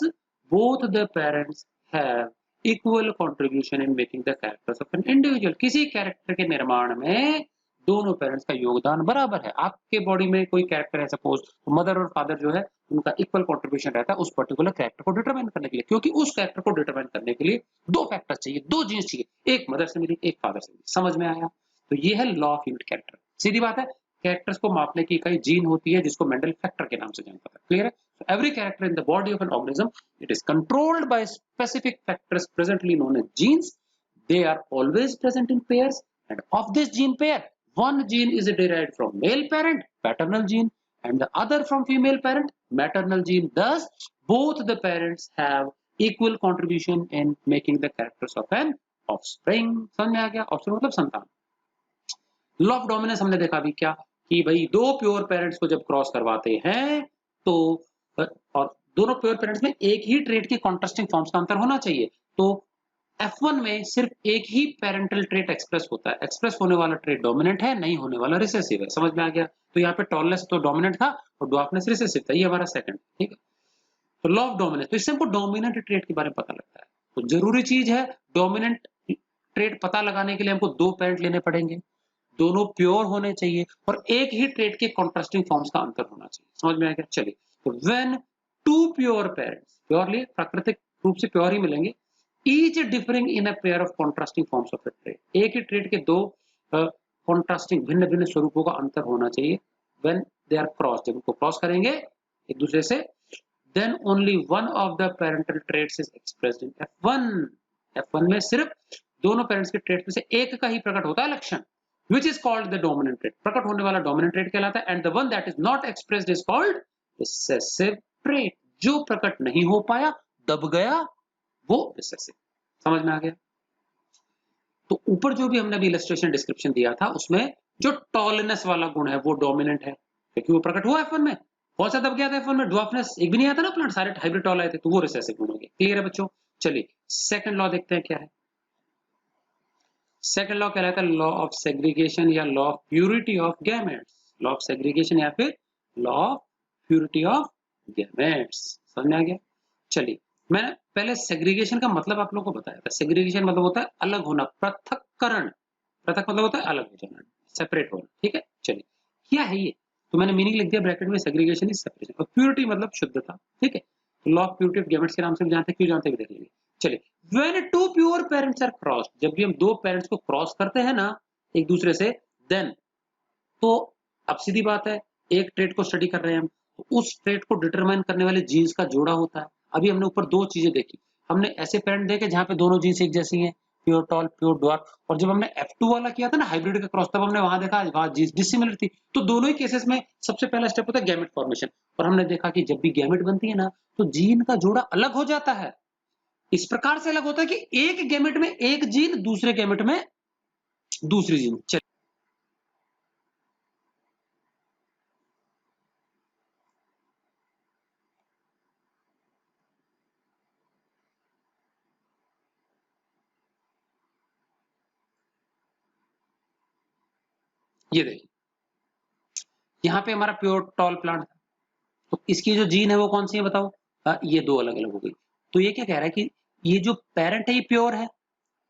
both the parents have equal contribution in making the characters of an individual. किसी कैरेक्टर के निर्माण में दोनों पेरेंट्स का योगदान बराबर है। आपके बॉडी में कोई कैरेक्टर है सपोज, तो मदर और फादर जो है उनका इक्वल कंट्रीब्यूशन रहता है उस पर्टिकुलर कैरेक्टर को डिटरमाइन करने के लिए, क्योंकि उस कैरेक्टर को डिटरमाइन करने के लिए दो फैक्टर्स चाहिए, दो जीन्स चाहिए, एक मदर से मिली एक फादर से मिली। समझ में आया? तो ये है लॉ ऑफ यूनिट कैरेक्टर। सीधी बात है, कैरेक्टर्स को मापने की इकाई जीन होती है जिसको मेंडल फैक्टर के नाम से जानता है। क्लियर है? Every character in the body of an organism it is controlled by specific factors presently known as genes. They are always present in pairs, and of this gene pair, one gene is derived from male parent, paternal gene, and the other from female parent, maternal gene. Thus, both the parents have equal contribution in making the characters of an offspring. समझ में आ गया? offspring मतलब संतान। Law of dominance हमने देखा अभी क्या, कि भाई दो प्योर पेरेंट्स को जब क्रॉस करवाते हैं तो और दोनों प्योर पेरेंट्स में एक ही ट्रेट की कॉन्ट्रास्टिंग फॉर्म्स का अंतर होना चाहिए। तो F1 में सिर्फ एक ही पेरेंटल ट्रेट एक्सप्रेस होता है, एक्सप्रेस होने वाला ट्रेट डोमिनेंट है, नहीं होने वाला रिसेसिव है। समझ में आ गया? तो यहाँ पे टॉलनेस तो डोमिनेंट था और ड्वार्फनेस रिसेसिव था, ये हमारा सेकंड। ठीक है, तो लॉ ऑफ डोमिनेंस, तो इससे हमको डोमिनेंट ट्रेट के बारे में पता लगता है। तो जरूरी चीज है, डोमिनेंट ट्रेट पता लगाने के लिए हमको दो पेरेंट लेने पड़ेंगे, दोनों प्योर होने चाहिए और एक ही ट्रेट के कॉन्ट्रास्टिंग फॉर्म्स का अंतर होना चाहिए। समझ में आ गया? चलिए, तो when two pure parents, purely प्राकृतिक रूप से प्योर ही मिलेंगे, each differing in a pair of contrasting forms of a trait, एक ही ट्रेट के दो कॉन्ट्रास्टिंग भिन्न भिन्न स्वरूपों का अंतर होना चाहिए। when they are crossed, जब उनको क्रॉस करेंगे एक दूसरे से, then only one of the parental traits is expressed in F1। F1 में सिर्फ दोनों पेरेंट्स के ट्रेट में से एक का ही प्रकट होता है लक्षण, which is called the dominant trait, प्रकट होने वाला डोमिनेंट ट्रेट कहलाता है, and the one that is not expressed is called recessive trait, जो प्रकट नहीं हो पाया, दब गया, वो रिसेसिव। समझ में आ गया? तो ऊपर जो भी हमने अभी इलस्ट्रेशन डिस्क्रिप्शन दिया था उसमें जो टॉलनेस वाला गुण है वो डोमिनेंट है, क्योंकि वो प्रकट हुआ F1 में। कौन सा दब गया था F1 में? ड्वार्फनेस, एक भी नहीं आता ना प्लांट, सारे हाइब्रिड टॉल आए थे, तो वो रिसेसिव गुण हो गया। क्लियर है बच्चों? चलिए सेकंड लॉ देखते हैं क्या है। सेकंड लॉ कहलाता है लॉ ऑफ सेग्रीगेशन या law of purity of gametes. Law of segregation या फिर law of purity of gametes. समझ में आ गया? चलिए, मैंने पहले सेग्रीगेशन का मतलब आप लोगों को बताया था। सेग्रीगेशन मतलब होता है अलग होना, पृथक्करण। पृथक मतलब होता है अलग हो जाना, सेपरेट होना। ठीक है, चलिए क्या है ये, तो मैंने मीनिंग लिख दिया ब्रैकेट में, सेग्रीगेशन इज सेपरेशन, और प्यूरिटी मतलब शुद्धता। ठीक है, तो law of purity of gametes के नाम से भी जानते हैं, क्यों जानते हैं देख लेंगे। चलिए, when two pure parents are crossed, जब भी हम दो पेरेंट्स को क्रॉस करते हैं ना एक दूसरे से, देन, तो अब सीधी बात है, एक ट्रेट को स्टडी कर रहे हैं हम, तो उस ट्रेट को डिटरमाइन करने वाले जीन्स का जोड़ा होता है। अभी हमने ऊपर दो चीजें देखी, हमने ऐसे पेरेंट देखे जहां पे दोनों जीन्स एक जैसी हैं, प्योर टॉल प्योर ड्वार्फ, और जब हमने F2 वाला किया था ना हाइब्रिड का क्रॉस, तब हमने वहां देखा वहां जीन्स डिसिमिलर थी। तो दोनों ही केसेस में सबसे पहला स्टेप होता है गैमेट फॉर्मेशन, और हमने देखा कि जब भी गैमेट बनती है ना तो जीन का जोड़ा अलग हो जाता है। इस प्रकार से अलग होता है कि एक गैमेट में एक जीन, दूसरे गैमेट में दूसरी जीन। ये देखिए, यहाँ पे हमारा प्योर टॉल प्लांट था, तो इसकी जो जीन है वो कौन सी है बताओ? ये दो अलग अलग हो गई। तो ये क्या कह रहा है कि ये जो पेरेंट है ये प्योर है,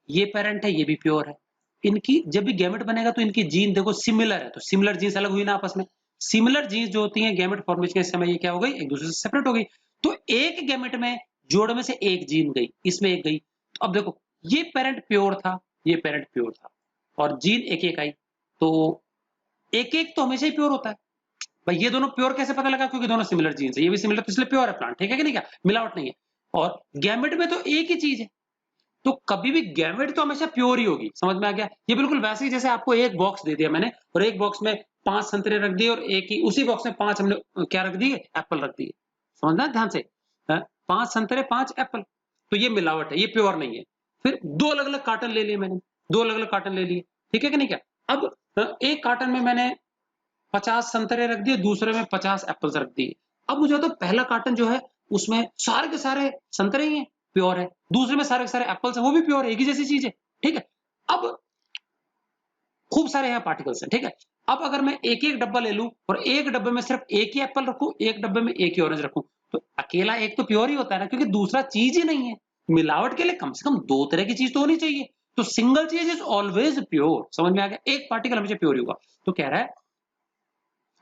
ये पेरेंट है ये भी प्योर है, इनकी जब भी गैमेट बनेगा तो इनकी जीन देखो सिमिलर है, तो सिमिलर जीन्स अलग हुई ना आपस में। सिमिलर जीन्स जो होती हैं गैमेट फॉर्मेशन के समय ये क्या हो गई, एक दूसरे से सेपरेट हो गई। तो एक गैमेट में जोड़ में से एक जीन गई, इसमें एक गई। तो अब देखो, ये पेरेंट प्योर था, ये पेरेंट प्योर था, और जीन एक एक आई, तो एक एक तो हमेशा ही प्योर होता है। भाई ये दोनों प्योर कैसे पता लगा? क्योंकि दोनों सिमिलर जीन्स है, ये भी सिमिलर, तो इसलिए प्योर है प्लांट। ठीक है कि नहीं, क्या मिलावट नहीं है। और गैमेट में तो एक ही चीज है, तो कभी भी गैमेट तो हमेशा प्योर ही होगी। समझ में आ गया? ये बिल्कुल वैसे ही जैसे आपको एक बॉक्स दे दिया मैंने, और एक बॉक्स में 5 संतरे रख दिए, और एक ही उसी बॉक्स में 5 हमने क्या रख दिए, एप्पल रख दिए। समझना ध्यान से, 5 संतरे 5 एप्पल, तो ये मिलावट है, ये प्योर नहीं है। फिर दो अलग अलग कार्टन ले लिए मैंने, दो अलग अलग कार्टन ले लिए, ठीक है कि नहीं क्या। अब एक कार्टन में मैंने 50 संतरे रख दिए, दूसरे में 50 एप्पल्स रख दिए। अब मुझे तो पहला कार्टन जो है उसमें सारे के सारे संतरे ही हैं, प्योर है, दूसरे में सारे के सारे एप्पल्स हैं, वो भी प्योर है, एक ही जैसी चीज है। ठीक है, अब खूब सारे यहाँ पार्टिकल्स हैं। ठीक है, अब अगर मैं एक एक डब्बा ले लूं और एक डब्बे में सिर्फ एक ही एप्पल रखूं, एक डब्बे में एक ही ऑरेंज रखूं, तो अकेला एक तो प्योर ही होता है ना, क्योंकि दूसरा चीज ही नहीं है। मिलावट के लिए कम से कम दो तरह की चीज तो होनी चाहिए, तो सिंगल चीज इज ऑलवेज प्योर, समझ में आ गया, एक पार्टिकल हमेशा प्योर ही होगा। तो कह रहा है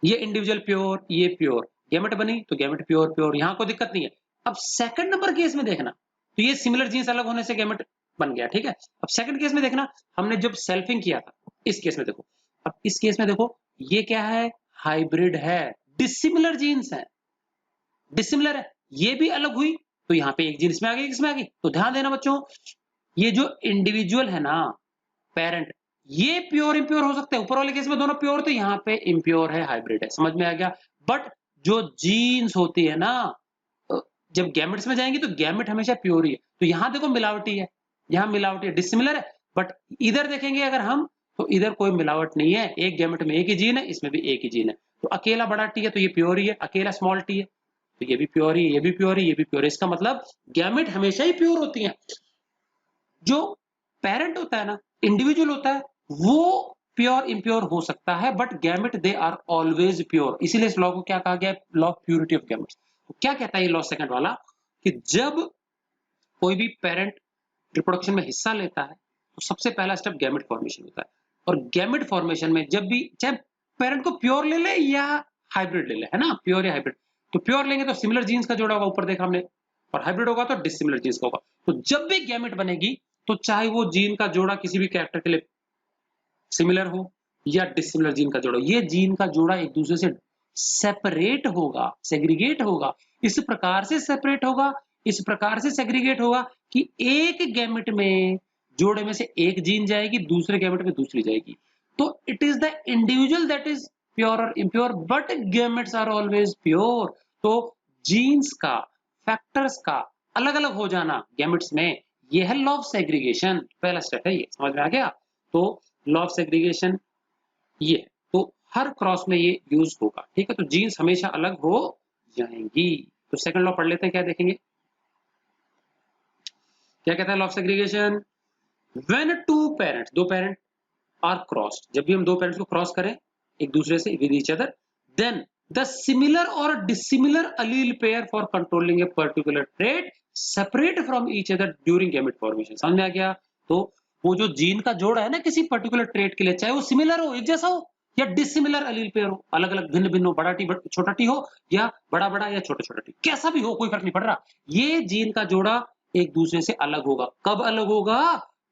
ये इंडिविजुअल प्योर, ये प्योर, गैमेट बनी तो गैमेट प्योर प्योर, यहां कोई दिक्कत नहीं है। अब सेकंड नंबर केस में देखना, तो ये सिमिलर जीन्स अलग होने से गैमेट बन गया, ठीक है। अब सेकंड केस में देखना, हमने जब सेल्फिंग किया था, इस केस में देखो, अब इस केस में देखो, ये क्या है, हाइब्रिड है, डिसिमिलर जीन्स है, डिसिमिलर है, ये भी अलग हुई तो यहाँ पे एक जीन इसमें आ गई, इसमें आ गई। तो ध्यान देना बच्चों, ये जो इंडिविजुअल है ना, पेरेंट, ये प्योर इंप्योर हो सकते हैं, ऊपर वाले केस में दोनों प्योर थे, यहाँ पे इंप्योर है, हाइब्रिड है, समझ में आ गया। बट जो जीन्स होती है ना, जब गैमेट्स में जाएंगे तो गैमेट हमेशा प्योर ही है, तो यहाँ देखो मिलावटी है, यहाँ मिलावटी है, डिसिमिलर है। बट इधर देखेंगे अगर हम, तो इधर कोई मिलावट नहीं है, एक गैमेट में एक ही जीन है, इसमें भी एक ही जीन है। तो अकेला बड़ा टी है तो ये प्योर ही है, अकेला स्मॉल टी है तो ये भी प्योर ही है, ये भी प्योर है, ये भी प्योर है। इसका मतलब गैमेट हमेशा ही प्योर होती है। जो पेरेंट होता है ना, इंडिविजुअल होता है, वो प्योर इंप्योर हो सकता है, but gamete they are always pure. इसीलिए इस लॉ को क्या कहा गया, law of purity of gametes. तो क्या कहता है ये लॉ सेकंड वाला, कि जब कोई भी पेरेंट रिप्रोडक्शन में हिस्सा लेता है तो सबसे पहला स्टेप गैमेट फॉर्मेशन होता है। और गैमेट फॉर्मेशन में जब भी, चाहे पेरेंट को प्योर ले ले या हाइब्रिड ले ले, है ना, प्योर या हाइब्रिड, तो प्योर लेंगे तो सिमिलर जीन्स का जोड़ा होगा, ऊपर देखा हमने, और हाइब्रिड होगा तो डिसिमिलर जीन्स का होगा। तो जब भी गैमेट बनेगी तो चाहे वो जीन का जोड़ा किसी भी कैरेक्टर के लिए सिमिलर हो या डिसिमिलर जीन का जोड़ा, ये जीन का जोड़ा एक दूसरे से सेपरेट होगा, सेग्रीगेट होगा, इस प्रकार से सेपरेट होगा, इस प्रकार से सेग्रीगेट होगा कि एक गैमेट में, जोड़े में से एक जीन जाएगी, दूसरे गैमेट में दूसरी जाएगी। तो it is the individual that is pure और impure, but gametes are always pure. तो जीन्स का, फैक्टर्स का अलग अलग हो जाना गैमेट्स में, ये है लॉ ऑफ सेग्रीगेशन, पहला स्टेप है ये, समझ में आ गया। तो लॉ ऑफ सेग्रीगेशन ये, तो हर क्रॉस में ये यूज होगा, ठीक है। तो जीन्स हमेशा अलग हो जाएंगी। तो सेकंड लॉ पढ़ लेते हैं, क्या देखेंगे, क्या कहता है law of segregation, when two parents, दो पेरेंट आर क्रॉस्ड, जब भी हम दो पेरेंट्स को क्रॉस करें एक दूसरे से with each other, then the similar और dissimilar allele pair for controlling a particular trait separate from each other during gamete formation, समझ में आ गया। तो वो जो जीन का जोड़ा है ना किसी पर्टिकुलर ट्रेट के लिए, चाहे वो सिमिलर हो, एक जैसा हो, या डिसिमिलर अलील पेयर हो, अलग अलग भिन्न भिन्न हो, बड़ा टी छोटा टी हो, या बड़ा बड़ा या छोटा छोटा टी, कैसा भी हो कोई फर्क नहीं पड़ रहा, ये जीन का जोड़ा एक दूसरे से अलग होगा। कब अलग होगा,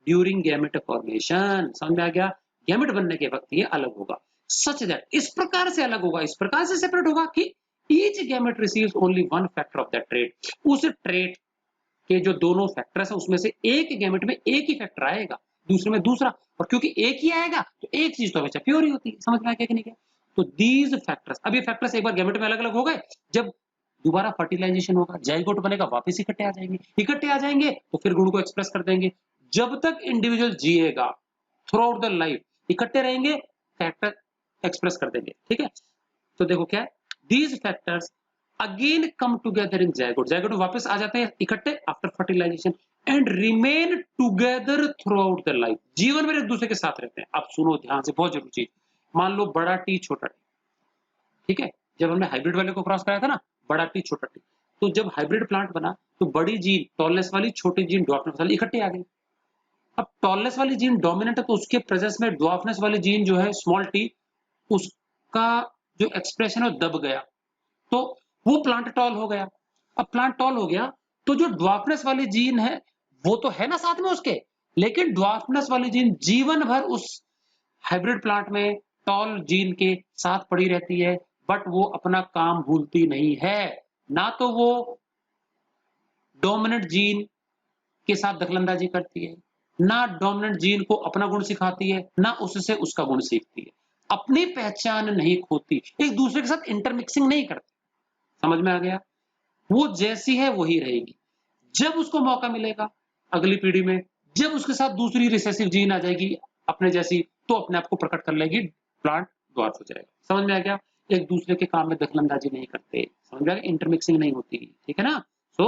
ड्यूरिंग गैमेट फॉर्मेशन, समझ में आ गया, गैमेट बनने के वक्त ये अलग होगा। सच दैट, इस प्रकार से अलग होगा, इस प्रकार से सेपरेट होगा कि each gamete receives only one factor of that trait, उस ट्रेट के जो दोनों फैक्टर्स हैं उसमें से एक गैमेट में एक ही फैक्टर आएगा, दूसरे में दूसरा, और क्योंकि एक ही आएगा तो एक चीज तो हमेशा प्योर ही होती है, समझ में आ गया कि नहीं क्या। तो दीज फैक्टर्स, अब ये फैक्टर्स एक बार गैमेट में अलग अलग हो गए, जब दोबारा फर्टिलाइजेशन होगा, जाइगोट बनेगा, वापस इकट्ठे आ जाएंगे, इकट्ठे आ जाएंगे तो फिर गुण को एक्सप्रेस कर देंगे। जब तक इंडिविजुअल जिएगा, थ्रू आउट द लाइफ इकट्ठे रहेंगे, फैक्टर एक्सप्रेस कर देंगे, ठीक है। तो देखो क्या है, these factors again come together in zygote, zygote में वापस आ जाते हैं इकट्ठे after fertilisation, and remain together throughout the life, जीवन में एक दूसरे के साथ रहते हैं। अब सुनो ध्यान से, बहुत जरूरी चीज, मान लो बड़ा टी छोटा टी, ठीक है, जब हमने हाइब्रिड वाले को क्रॉस कराया था ना, बड़ा टी छोटा टी, तो जब हाइब्रिड प्लांट बना तो बड़ी जीन टॉलनेस वाली, छोटी जीन ड्वार्फनेस वाली इकट्ठे आ गई। अब टॉलनेस वाली जीन डोमिनेंट है तो उसके प्रेजेंस में ड्वार्फनेस वाली जीन जो है स्मॉल टी, उसका जो एक्सप्रेशन है दब गया, तो वो प्लांट टॉल हो गया। अब प्लांट टॉल हो गया तो जो ड्वार्फनेस वाली जीन है वो तो है ना साथ में उसके, लेकिन ड्वार्फनेस वाली जीन जीवन भर उस हाइब्रिड प्लांट में टॉल जीन के साथ पड़ी रहती है, बट वो अपना काम भूलती नहीं है, ना तो वो डोमिनेंट जीन के साथ दखलंदाजी करती है, ना डोमिनेंट जीन को अपना गुण सिखाती है, ना उससे उसका गुण सीखती है, अपनी पहचान नहीं खोती, एक दूसरे के साथ इंटरमिक्सिंग नहीं करती, समझ में आ गया। वो जैसी है वही रहेगी, जब उसको मौका मिलेगा अगली पीढ़ी में, जब उसके साथ दूसरी रिसेसिव जीन आ जाएगी अपने जैसी, तो अपने आप को प्रकट कर लेगी, प्लांट ड्वार्फ हो जाएगा, समझ में आ गया। एक दूसरे के काम में दखलंदाजी नहीं करते, समझ में आ गया, इंटरमिक्सिंग नहीं होती, ठीक है ना। सो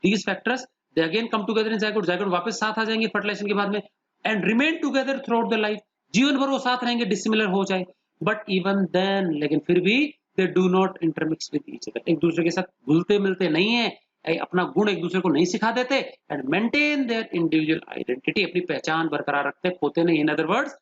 these factors they again come together in zygote, zygote वापस साथ आ जाएंगे फर्टिलाइजेशन के बाद में, and remain together throughout the life, जीवन भर वो साथ रहेंगे, डिसिमिलर हो जाए, बट इवन देन, लेकिन फिर भी they do not intermix with each other, एक दूसरे के साथ घुलते मिलते नहीं है, अपना गुण एक दूसरे को नहीं सिखा देते and maintain their individual identity, अपनी पहचान बरकरार रखते, खोते नहीं। In other words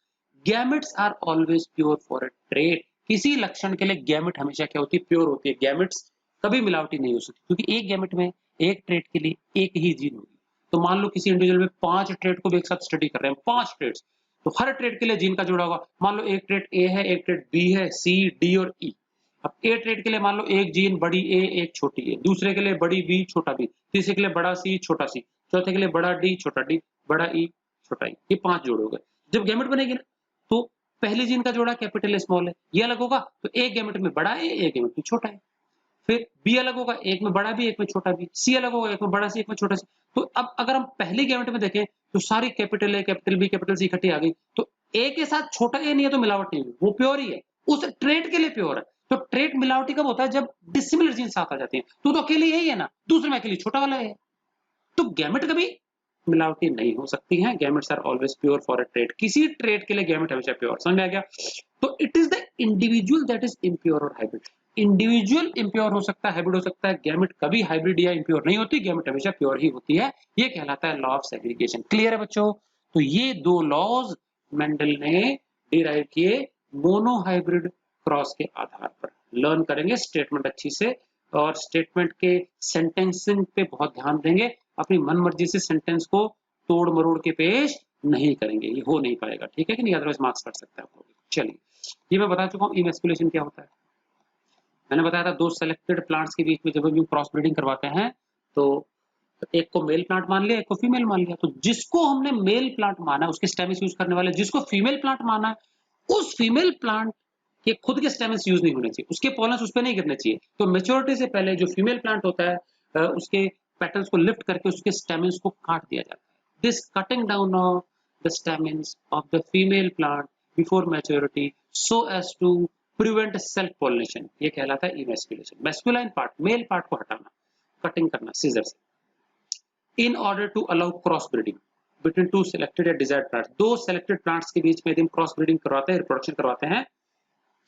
gametes are always pure for a trait. किसी लक्षण के लिए गैमेट हमेशा क्या होती है, प्योर होती है। गैमेट्स कभी मिलावटी नहीं हो सकती, क्योंकि एक गैमेट में एक ट्रेट के लिए एक ही जीन होगी। तो मान लो किसी इंडिविजुअल में 5 ट्रेट को भी एक साथ स्टडी कर रहे हैं, 5 ट्रेट्स, तो हर ट्रेट के लिए जीन का जुड़ा होगा। मान लो एक ट्रेट ए है, एक ट्रेट बी है, सी, डी और ई। अब ए ट्रेट के लिए मान लो एक जीन बड़ी ए, एक छोटी ए, दूसरे के लिए बड़ी बी, छोटा बी, तीसरे के लिए बड़ा सी, छोटा सी, चौथे के लिए बड़ा डी, छोटा डी, बड़ा ई, छोटा ई। ये 5 जोड़े हो गए। जब गैमेट बनेगी ना, तो पहली जीन का जोड़ा कैपिटल है, स्मॉल है, ये अलग होगा, तो एक गैमेट में बड़ा ए, एक गैमेट में छोटा है। फिर बी अलग होगा, एक में बड़ा बी, एक में छोटा बी। सी अलग होगा, एक में बड़ा सी, एक में छोटा सी। तो अब अगर हम पहली गैमेट में देखें तो सारी capital A, capital B, capital C इकट्ठी आ गई। तो ए के साथ छोटा ए नहीं है तो मिलावट नहीं है, वो प्योर ही है, उस ट्रेट के लिए प्योर है। तो ट्रेट मिलावटी कब होता है, जब डिसिमिलर जीन साथ आ जाते हैं। तो अकेले यही है ना, दूसरे में अकेले छोटा वाला है। तो गैमेट कभी मिलावटी नहीं हो सकती हैं। Gametes are always pure for a trait. किसी ट्रेट के लिए गैमेट हमेशा प्योर। समझ में आ गया? तो it is the individual that is impure और हाइब्रिड। इंडिविजुअल इम्प्योर हो सकता है, हाइब्रिड हो सकता है, गैमेट कभी हाइब्रिड या इम्प्योर नहीं होती, गैमेट हमेशा प्योर ही होती है। ये कहलाता है लॉ ऑफ सेग्रीगेशन। क्लियर है बच्चों? तो ये दो लॉज मेंडल ने डिराइव किए मोनोहाइब्रिड क्रॉस के आधार पर। लर्न करेंगे स्टेटमेंट अच्छी से, और स्टेटमेंट के सेंटेंसिंग पे बहुत ध्यान देंगे। अपनी मनमर्जी से सेंटेंस को तोड़ मरोड़ के पेश नहीं करेंगे, ये हो नहीं पाएगा, ठीक है कि नहीं? अदरवाइज मार्क्स कट सकता है आपको। चलिए, ये मैं बता चुका हूँ इमैस्कुलेशन क्या होता है। मैंने बताया था दो सेलेक्टेड प्लांट्स के बीच में जब हम क्रॉस ब्रीडिंग करवाते हैं तो एक को मेल प्लांट मान लिया, एक को फीमेल मान लिया। तो जिसको हमने मेल प्लांट माना, उसके स्टेमिस यूज करने वाले, जिसको फीमेल प्लांट माना है, उस फीमेल प्लांट के खुद के स्टेमिस यूज नहीं होने चाहिए, उसके पॉलन्स उस पर नहीं गिरने चाहिए। तो मेच्योरिटी से पहले जो फीमेल प्लांट होता है उसके पेटल्स को लिफ्ट करके उसके स्टेमिस को काट दिया जाता है। This cutting down of the stamens of the female plant before maturity so as to prevent self pollination, ये कहलाता है emasculation. Masculine part, male part को हटाना, कटिंग करना सीजर से, in order to allow cross breeding between two selected या desired plants। दो selected plants के बीच में यदि हम cross breeding करवाते हैं, reproduction करवाते हैं,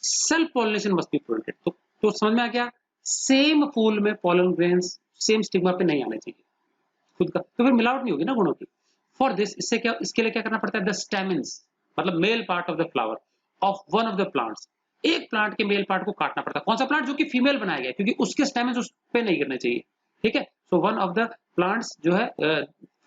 self pollination must be prevented। तो समझ में आ गया? सेम फूल में pollen grains सेम स्टिग्मा पे नहीं आने चाहिए खुद का, तो फिर मिलावट नहीं होगी ना गुणों की। फॉर दिस, इसके लिए क्या करना पड़ता है? द स्टेमिन्स मतलब male part of the flower of one of the plants, एक प्लांट के मेल पार्ट को काटना पड़ता है। कौन सा प्लांट? जो कि फीमेल बनाया गया, क्योंकि उसके स्टेमिन्स उस पे नहीं गिरने चाहिए, ठीक है? So one of the plants जो है,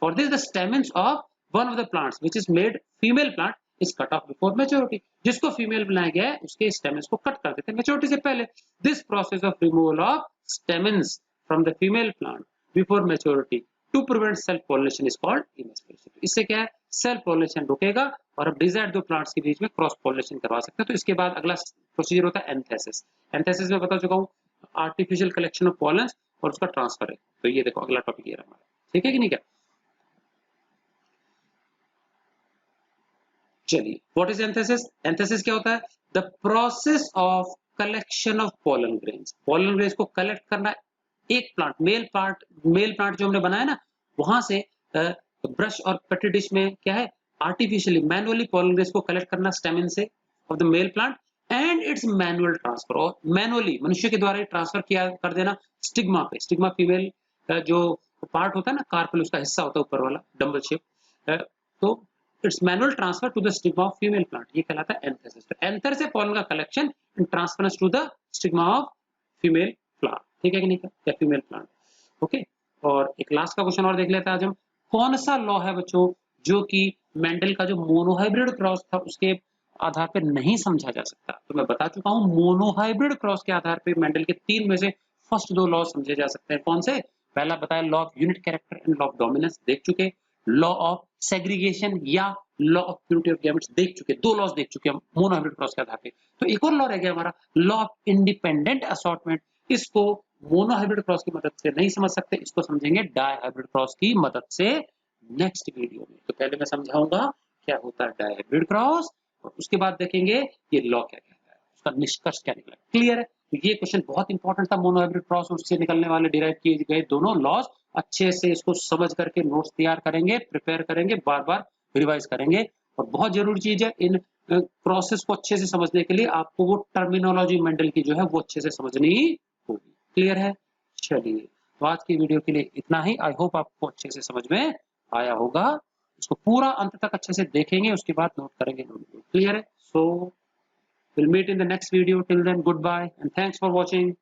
for this the stamens of one of the plants which is made female plant is cut off before maturity. जिसको फीमेल बनाया गया है उसके स्टेमिन्स को कट कर देते हैं मैच्योरिटी से पहले। This process of removal of stamens from the female plant before maturity to prevent self pollination is called emasculation. इससे क्या है? सेल्फ पॉलिनेशन रुकेगा और अब डिजायर्ड दो प्लांट्स के बीच में क्रॉस पॉलिनेशन करवा सकते हैं। तो इसके बाद अगला प्रोसीजर होता है एंथेसिस। एंथेसिस में बता चुका हूँ, आर्टिफिशियल कलेक्शन ऑफ पॉलेंस और उसका ट्रांसफर है। तो ये देखो अगला टॉपिक ये रहा हमारा, ठीक है कि नहीं? क्या चलिए, व्हाट इज एंथेसिस? एंथेसिस क्या होता है? The process of collection of pollen grains. Pollen grains को कलेक्ट करना, एक प्लांट मेल प्लांट जो हमने बनाया ना, वहां से ब्रश और पेट्री डिश में क्या है? आर्टिफिशियली मैनुअली पोलन ग्रेन्स को कलेक्ट करना स्टेमिन से of the male plant and it's manual transfer, और मैनुअली मनुष्य के द्वारा ट्रांसफर किया कर देना स्टिग्मा पे। स्टिग्मा फीमेल जो पार्ट होता है ना, कार्पेल उसका हिस्सा होता है ऊपर वाला डंबल शेप, तो it's manual transfer to the stigma of female plant, ये कहलाता है एंथेसिस। तो एंथर से पोलन का collection and transference to the stigma of female plant, ठीक है कि नहीं? क्या फीमेल प्लांट, ओके। और एक लास्ट का क्वेश्चन और देख लेते हैं आज हम। कौन सा लॉ है बच्चों जो कि मेंडल का जो मोनोहाइब्रिड क्रॉस था उसके आधार पर नहीं समझा जा सकता? तो मैं बता चुका हूं, मोनोहाइब्रिड क्रॉस के आधार पर मेंडल के 3 में से फर्स्ट 2 लॉ समझे जा सकते हैं। कौन से? पहला बताया law of unit character and law of dominance देख चुके, लॉ ऑफ सेग्रीगेशन या law of purity of gametes देख चुके, 2 लॉज देख चुके हम मोनोहाइब्रिड क्रॉस के आधार पे। तो एक और लॉ रह गया हमारा, लॉ ऑफ इंडिपेंडेंट असॉर्टमेंट। इसको मोनोहाइब्रिड क्रॉस की मदद से नहीं समझ सकते, इसको समझेंगे डायहाइब्रिड क्रॉस की मदद से नेक्स्ट वीडियो में। तो पहले मैं समझाऊंगा क्या होता है डायहाइब्रिड क्रॉस, और उसके बाद देखेंगे ये लॉ क्या कहता है, उसका निष्कर्ष क्या निकला। क्लियर है? तो ये क्वेश्चन बहुत इंपॉर्टेंट था, मोनोहाइब्रिड क्रॉस और उससे निकलने वाले डिराइव किए गए दोनों लॉज। अच्छे से इसको समझ करके नोट्स तैयार करेंगे, प्रिपेयर करेंगे, बार बार रिवाइज करेंगे। और बहुत जरूरी चीज है, इन प्रोसेस को अच्छे से समझने के लिए आपको वो टर्मिनोलॉजी मेंडल की जो है वो अच्छे से समझनी होगी। क्लियर है? चलिए, तो आज की वीडियो के लिए इतना ही। आई होप आपको अच्छे से समझ में आया होगा। इसको पूरा अंत तक अच्छे से देखेंगे, उसके बाद नोट करेंगे। क्लियर है? So will meet in the next video. Till then goodbye and thanks for watching.